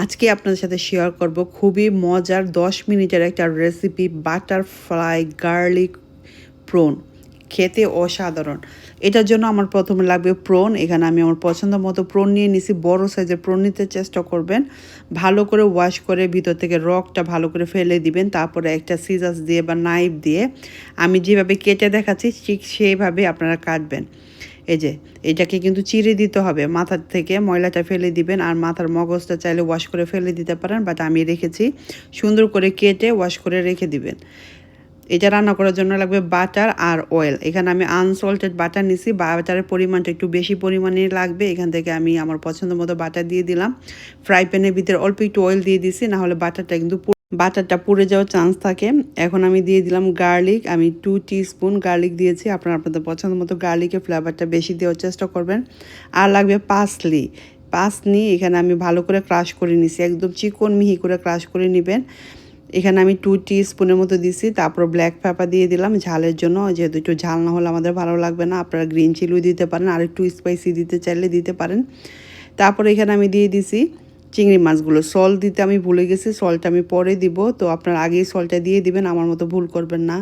আজকে আপনাদের সাথে শেয়ার করব খুবই মজার 10 মিনিটের একটা রেসিপি বাটারফ্লাই গার্লিক প্রন। খেতে অসাধারণ। এটার জন্য আমার প্রথমে লাগবে প্রন। এখানে আমি আমার পছন্দ মতো প্রন নিয়ে নিছি। বড় সাইজের প্রন নিতে চেষ্টা করবেন। ভালো করে ওয়াশ করে ভিতর থেকে রকটা ভালো করে ফেলে দিবেন। তারপরে একটা সিজার্স দিয়ে বা নাইফ দিয়ে আমি যেভাবে কেটে দেখাচ্ছি ঠিক সেইভাবে আপনারা কাটবেন। এই যে এটাকে কিন্তু চিড়ে দিতে হবে, মাথার থেকে ময়লাটা ফেলে দিবেন। আর মাথার মগজটা চাইলে ওয়াশ করে ফেলে দিতে পারেন, বাট আমি রেখেছি সুন্দর করে কেটে ওয়াশ করে রেখে দিবেন। এটা রান্না করার জন্য লাগবে বাটার আর অয়েল। এখানে আমি আনসল্টেড বাটার নিছি, বাটারের পরিমাণটা একটু বেশি পরিমাণে লাগবে। এখান থেকে আমি আমার পছন্দ মতো বাটার দিয়ে দিলাম। ফ্রাই প্যানের ভিতরে অল্প একটু অয়েল দিয়ে দিছি, না হলে বাটারটা পুড়ে যাওয়ার চান্স থাকে। এখন আমি দিয়ে দিলাম গার্লিক। আমি 2 টিস্পুন গার্লিক দিয়েছি। আপনারা আপনাদের পছন্দ মতো গার্লিকের ফ্লেভারটা বেশি দেওয়ার চেষ্টা করবেন। আর লাগবে পাসলি এখানে আমি ভালো করে ক্রাশ করে নিছি, একদম চিকন মিহি করে ক্রাশ করে নেবেন। এখানে আমি 2 টিস্পুনের মতো দিছি। তারপর ব্ল্যাক পেপার দিয়ে দিলাম ঝালের জন্য, যেহেতু একটু ঝাল না হলে আমাদের ভালো লাগবে না। আপনারা গ্রিন চিলিও দিতে পারেন, আর একটু স্পাইসি দিতে চাইলে দিতে পারেন। তারপর এখানে আমি দিয়ে দিছি চিংড়ি মাছগুলো। সল্ট দিতে আমি ভুলে গেছি, সল্টটা আমি পরে দিব। তো আপনারা আগেই সল্টটা দিয়ে দিবেন, আমার মতো ভুল করবেন না।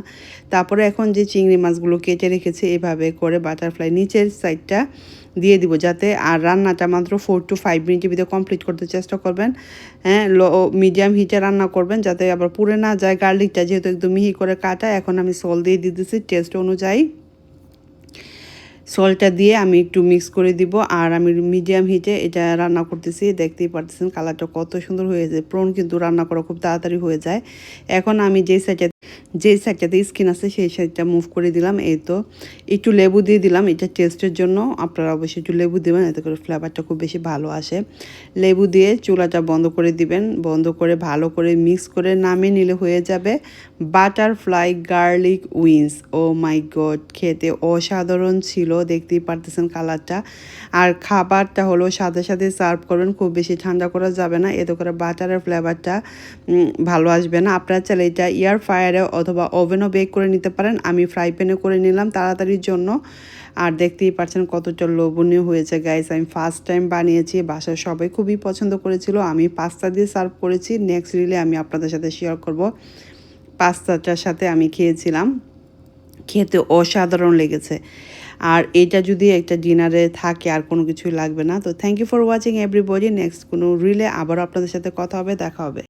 তারপরে এখন যে চিংড়ি মাছগুলো কেটে রেখেছি এভাবে করে বাটারফ্লাই নিচের সাইডটা দিয়ে দিব, যাতে আর রান্নাটা মাত্র 4 to 5 মিনিটের ভিতরে কমপ্লিট করতে চেষ্টা করবেন। হ্যাঁ, মিডিয়াম হিটে রান্না করবেন যাতে আবার পুড়ে না যায়। গার্লিকটা যেহেতু একদম মিহি করে কাটা, এখন আমি সল্ট দিয়ে দিতেছি টেস্ট অনুযায়ী। সল্টটা দিয়ে আমি একটু মিক্স করে দিব। আর আমি মিডিয়াম হিটে এটা রান্না করতেছি। দেখতেই পারতেছেন কালারটা কত সুন্দর হয়েছে। প্রন কিন্তু রান্না করা খুব তাড়াতাড়ি হয়ে যায়। এখন আমি যেই সাইডটাতে স্কিন আছে সেই সাইডটা মুভ করে দিলাম। এই তো একটু লেবু দিয়ে দিলাম, এটা টেস্টের জন্য। আপনারা অবশ্যই একটু লেবু দেবেন, এতে করে ফ্লেভারটা খুব বেশি ভালো আসে। লেবু দিয়ে চুলাটা বন্ধ করে দিবেন। বন্ধ করে ভালো করে মিক্স করে নামিয়ে নিলে হয়ে যাবে বাটারফ্লাই গার্লিক উইংস। ও মাই গড, খেতে অসাধারণ ছিল। দেখতেই পারতেছেন কালারটা। আর খাবারটা হলো সাথে সাথে সার্ভ করবেন, খুব বেশি ঠান্ডা করা যাবে না, এতে করে বাটারের ফ্লেভারটা ভালো আসবে না। আপনারা চাইলে এটা এয়ার ফ্রায়ারে অথবা ওভেনও বেক করে নিতে পারেন। আমি ফ্রাই প্যানে করে নিলাম তাড়াতাড়ির জন্য। আর দেখতেই পাচ্ছেন কতটা লোভনীয় হয়েছে গাইস। আমি ফার্স্ট টাইম বানিয়েছি, বাসায় সবাই খুবই পছন্দ করেছিল। আমি পাস্তা দিয়ে সার্ভ করেছি। নেক্সট রিলে আমি আপনাদের সাথে শেয়ার করব। পাস্তাটার সাথে আমি খেয়েছিলাম, খেতে অসাধারণ লেগেছে। আর এটা যদি একটা ডিনারে থাকে আর কোনো কিছুই লাগবে না। তো thank you for watching everybody. Next কোনো রিলে আবারও আপনাদের সাথে কথা হবে, দেখা হবে।